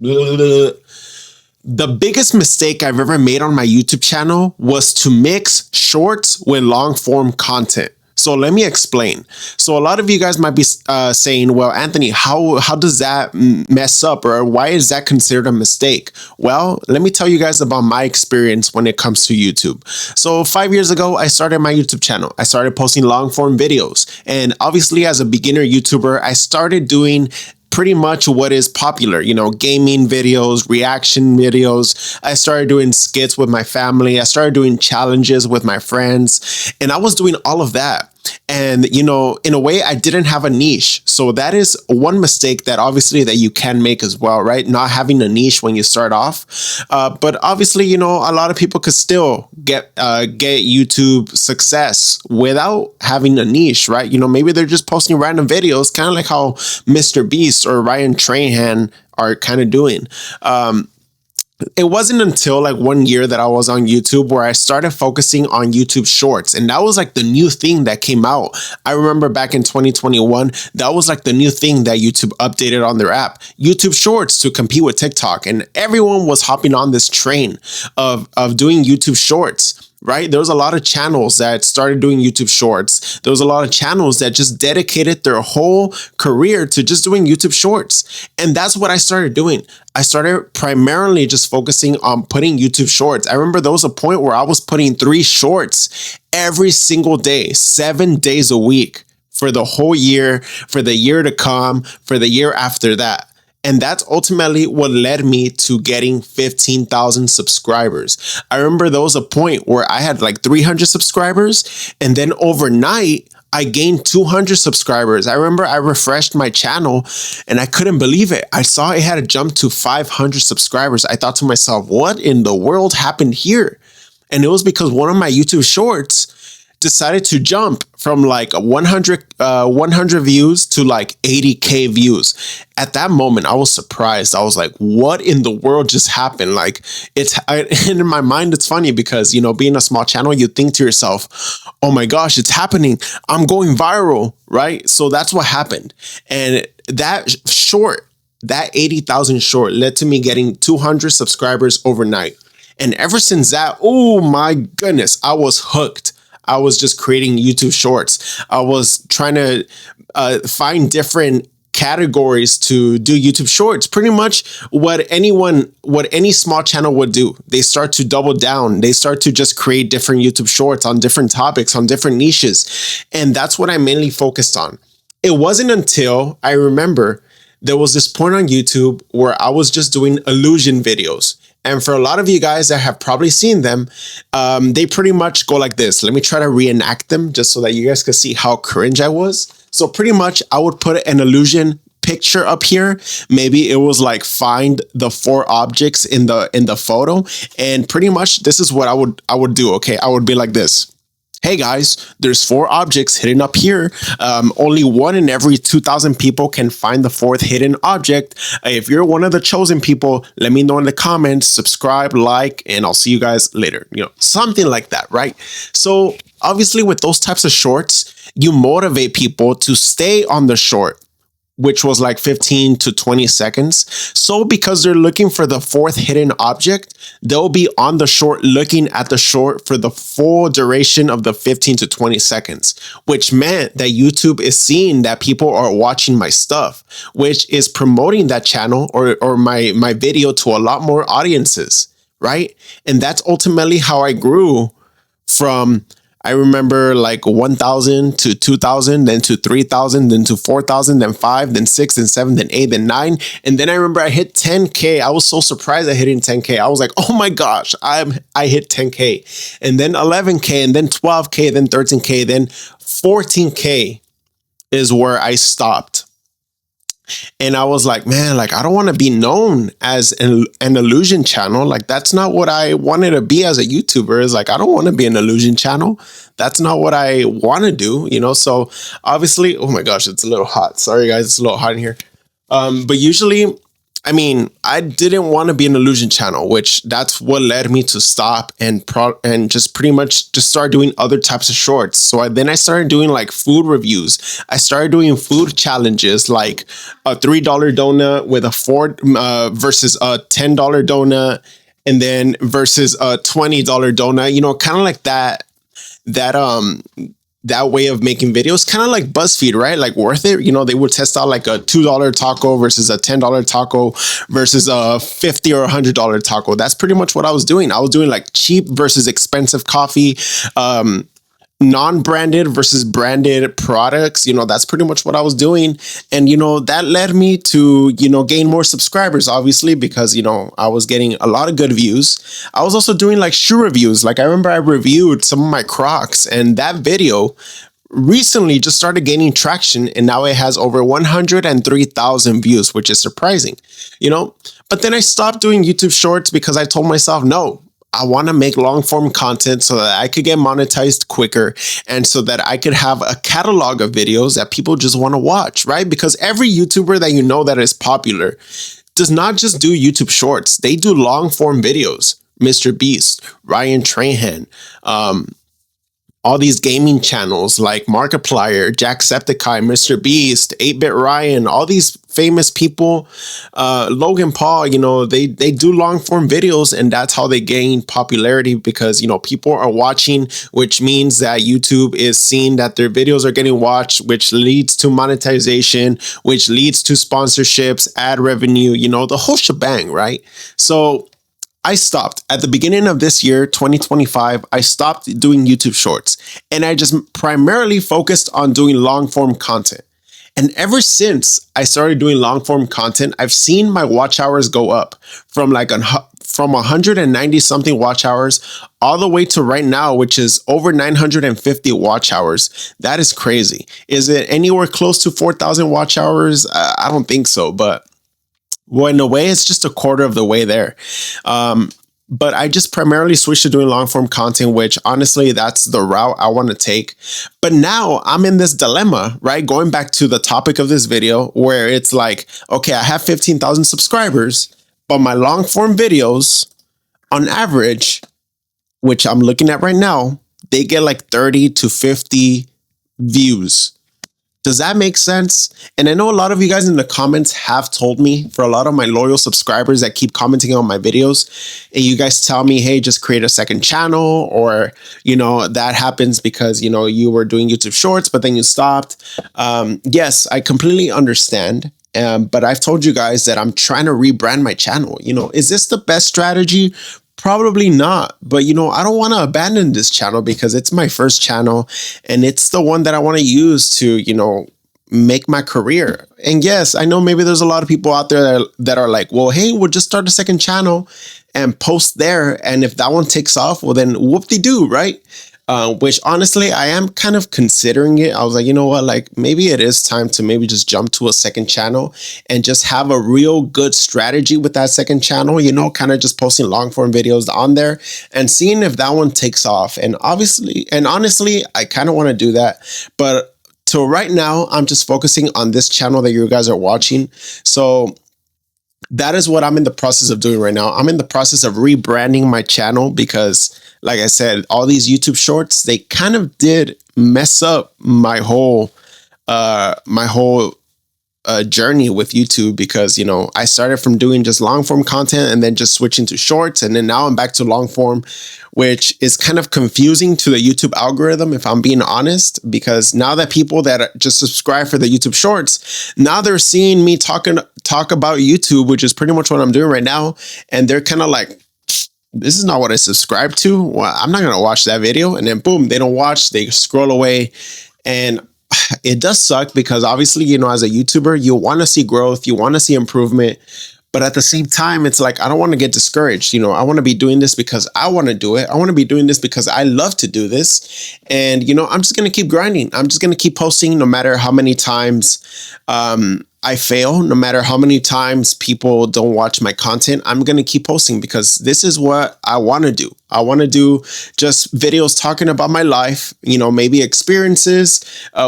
The biggest mistake I've ever made on my YouTube channel was to mix shorts with long form content. So let me explain. So a lot of you guys might be saying, well, Anthony, how does that mess up, or why is that considered a mistake? Well, let me tell you guys about my experience when it comes to YouTube. So 5 years ago, I started my YouTube channel. I started posting long form videos. And obviously as a beginner YouTuber, I started doing pretty much what is popular, gaming videos, reaction videos. I started doing skits with my family. I started doing challenges with my friends, and I was doing all of that. And, in a way, I didn't have a niche. So that is one mistake that obviously that you can make as well, right? Not having a niche when you start off. But obviously, a lot of people could still get YouTube success without having a niche, right? Maybe they're just posting random videos, kind of like how Mr. Beast or Ryan Trahan are kind of doing. It wasn't until like 1 year that I was on YouTube where I started focusing on YouTube Shorts. And that was like the new thing that came out. I remember back in 2021, that was like the new thing that YouTube updated on their app, YouTube Shorts, to compete with TikTok. And everyone was hopping on this train of doing YouTube Shorts. Right? There was a lot of channels that started doing YouTube Shorts. There was a lot of channels that just dedicated their whole career to just doing YouTube Shorts. And that's what I started doing. I started primarily just focusing on putting YouTube Shorts. I remember there was a point where I was putting 3 shorts every single day, 7 days a week for the whole year, for the year to come, for the year after that. And that's ultimately what led me to getting 15,000 subscribers. I remember there was a point where I had like 300 subscribers, and then overnight, I gained 200 subscribers. I remember I refreshed my channel and I couldn't believe it. I saw it had jumped to 500 subscribers. I thought to myself, what in the world happened here? And it was because one of my YouTube Shorts decided to jump from like 100 views to like 80K views. At that moment, I was surprised. I was like, what in the world just happened? Like and in my mind, it's funny because, being a small channel, you think to yourself, oh my gosh, it's happening. I'm going viral, right? So that's what happened. And that 80,000 short led to me getting 200 subscribers overnight. And ever since that, oh my goodness, I was hooked. I was just creating YouTube Shorts. I was trying to find different categories to do YouTube Shorts. Pretty much what any small channel would do. They start to double down. They start to just create different YouTube Shorts on different topics, on different niches. And that's what I mainly focused on. It wasn't until I remember there was this point on YouTube where I was just doing illusion videos. And for a lot of you guys that have probably seen them, they pretty much go like this. Let me try to reenact them just so that you guys can see how cringe I was. So pretty much I would put an illusion picture up here. Maybe it was like find the 4 objects in the photo. And pretty much this is what I would do. Okay, I would be like this. Hey guys, there's 4 objects hidden up here. Only 1 in every 2,000 people can find the 4th hidden object. If you're one of the chosen people, let me know in the comments, subscribe, like, and I'll see you guys later. Something like that, right? So obviously with those types of shorts, you motivate people to stay on the short, which was like 15 to 20 seconds. So because they're looking for the 4th hidden object, they'll be on the short looking at the short for the full duration of the 15 to 20 seconds, which meant that YouTube is seeing that people are watching my stuff, which is promoting that channel or my video to a lot more audiences, right? And that's ultimately how I grew from, I remember, like 1,000 to 2,000, then to 3,000, then to 4,000, then 5, then 6, then 7, then 8, then 9. And then I remember I hit 10K. I was so surprised at hitting 10K. I was like, oh my gosh, I hit 10K. And then 11K, and then 12K, then 13K, then 14K is where I stopped. And I was like, man, like, I don't want to be known as an illusion channel. Like, that's not what I wanted to be as a YouTuber. Is like, I don't want to be an illusion channel. That's not what I want to do, So obviously, oh my gosh, it's a little hot. Sorry, guys, it's a little hot in here. But usually I mean, I didn't want to be an illusion channel, which that's what led me to stop and just pretty much just start doing other types of shorts. So then I started doing like food reviews. I started doing food challenges, like a $3 donut with a four versus a $10 donut, and then versus a $20 donut. You know, kind of like that that way of making videos, kind of like BuzzFeed, right? Like Worth It. You know, they would test out like a $2 taco versus a $10 taco versus a $50 or $100 taco. That's pretty much what I was doing. I was doing like cheap versus expensive coffee, non-branded versus branded products. You know, that's pretty much what I was doing. And, you know, that led me to, you know, gain more subscribers, obviously, because, you know, I was getting a lot of good views. I was also doing like shoe reviews. Like I remember I reviewed some of my Crocs, and that video recently just started gaining traction, and now it has over 103,000 views, which is surprising, you know. But then I stopped doing YouTube shorts because I told myself, no, I want to make long form content so that I could get monetized quicker, and so that I could have a catalog of videos that people just want to watch, right? Because every YouTuber that you know that is popular does not just do YouTube shorts. They do long form videos. Mr. Beast, Ryan Trahan, all these gaming channels like Markiplier, Jacksepticeye, Mr. Beast, 8-Bit Ryan, all these famous people, Logan Paul, you know, they do long form videos, and that's how they gain popularity, because, you know, people are watching, which means that YouTube is seeing that their videos are getting watched, which leads to monetization, which leads to sponsorships, ad revenue, you know, the whole shebang, right? So I stopped at the beginning of this year, 2025. I stopped doing YouTube shorts, and I just primarily focused on doing long form content. And ever since I started doing long form content, I've seen my watch hours go up from from 190 something watch hours all the way to right now, which is over 950 watch hours. That is crazy. Is it anywhere close to 4,000 watch hours? I don't think so, but well, in a way, it's just a quarter of the way there. But I just primarily switched to doing long form content, which honestly, that's the route I want to take. But now I'm in this dilemma, right? Going back to the topic of this video, where it's like, okay, I have 15,000 subscribers, but my long form videos on average, which I'm looking at right now, they get like 30 to 50 views. Does that make sense? And I know a lot of you guys in the comments have told me, for a lot of my loyal subscribers that keep commenting on my videos, and you guys tell me, hey, just create a second channel, or, you know, that happens because, you know, you were doing YouTube shorts, but then you stopped. Yes, I completely understand. But I've told you guys that I'm trying to rebrand my channel. You know, is this the best strategy? Probably not, but you know, I don't want to abandon this channel because it's my first channel, and it's the one that I want to use to, you know, make my career. And yes, I know maybe there's a lot of people out there that are like, well, hey, we'll just start a second channel and post there, and if that one takes off, well, then whoop-de-doo, right? Which honestly, I am kind of considering it. I was like, you know what, like maybe it is time to maybe just jump to a second channel and just have a real good strategy with that second channel, you know, kind of just posting long form videos on there and seeing if that one takes off. And obviously, and honestly, I kind of want to do that. But so right now, I'm just focusing on this channel that you guys are watching. So that is what I'm in the process of doing right now. I'm in the process of rebranding my channel because, like I said, all these YouTube shorts, they kind of did mess up my whole journey with YouTube, because, you know, I started from doing just long form content and then just switching to shorts, and then now I'm back to long form, which is kind of confusing to the YouTube algorithm, if I'm being honest, because now that people that just subscribe for the YouTube shorts, now they're seeing me talk about YouTube, which is pretty much what I'm doing right now, and they're kind of like, this is not what I subscribe to. Well, I'm not going to watch that video. And then boom, they don't watch, they scroll away. And it does suck because obviously, you know, as a YouTuber, you want to see growth, you want to see improvement. But at the same time, it's like, I don't want to get discouraged. You know, I want to be doing this because I want to do it. I want to be doing this because I love to do this. And, you know, I'm just going to keep grinding. I'm just going to keep posting no matter how many times, I fail, no matter how many times people don't watch my content, I'm going to keep posting because this is what I want to do. I want to do just videos talking about my life, maybe experiences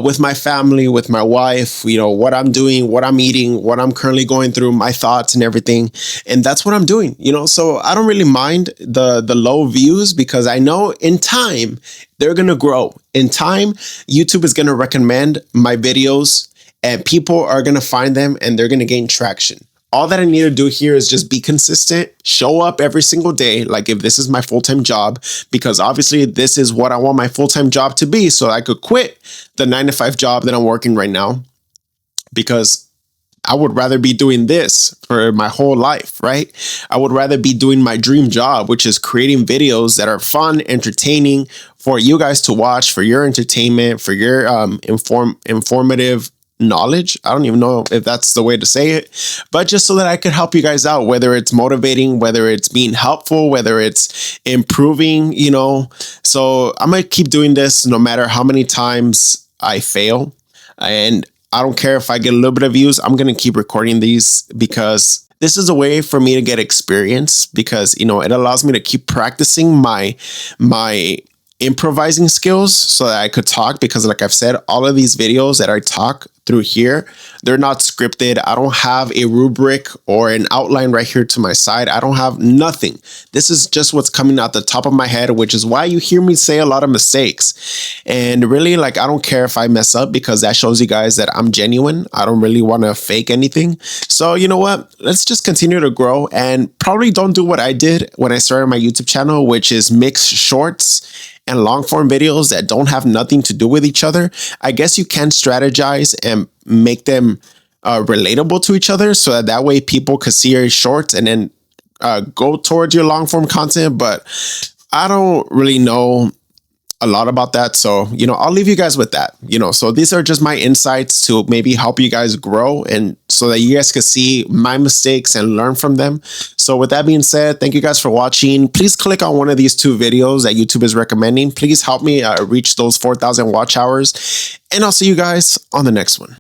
with my family, with my wife, what I'm doing, what I'm eating, what I'm currently going through, my thoughts and everything. And that's what I'm doing, so I don't really mind the low views because I know in time they're going to grow. In time, YouTube is going to recommend my videos and people are going to find them and they're going to gain traction. All that I need to do here is just be consistent, show up every single day, like if this is my full-time job, because obviously this is what I want my full-time job to be, so I could quit the 9-to-5 job that I'm working right now, because I would rather be doing this for my whole life, right? I would rather be doing my dream job, which is creating videos that are fun, entertaining for you guys to watch, for your entertainment, for your informative knowledge. I don't even know if that's the way to say it, but just so that I could help you guys out, whether it's motivating, whether it's being helpful, whether it's improving, So I'm going to keep doing this no matter how many times I fail. And I don't care if I get a little bit of views. I'm going to keep recording these because this is a way for me to get experience, because, it allows me to keep practicing my improvising skills so that I could talk, because like I've said, all of these videos that I talk through here, they're not scripted. I don't have a rubric or an outline right here to my side. I don't have nothing. This is just what's coming out the top of my head, which is why you hear me say a lot of mistakes. And really, I don't care if I mess up, because that shows you guys that I'm genuine. I don't really want to fake anything. So you know what? Let's just continue to grow, and probably don't do what I did when I started my YouTube channel, which is mix shorts and long form videos that don't have nothing to do with each other. I guess you can strategize and make them relatable to each other, so that way people could see your shorts and then go towards your long form content. But I don't really know a lot about that. So, I'll leave you guys with that, so these are just my insights to maybe help you guys grow, and so that you guys can see my mistakes and learn from them. So with that being said, thank you guys for watching. Please click on one of these 2 videos that YouTube is recommending. Please help me reach those 4,000 watch hours, and I'll see you guys on the next one.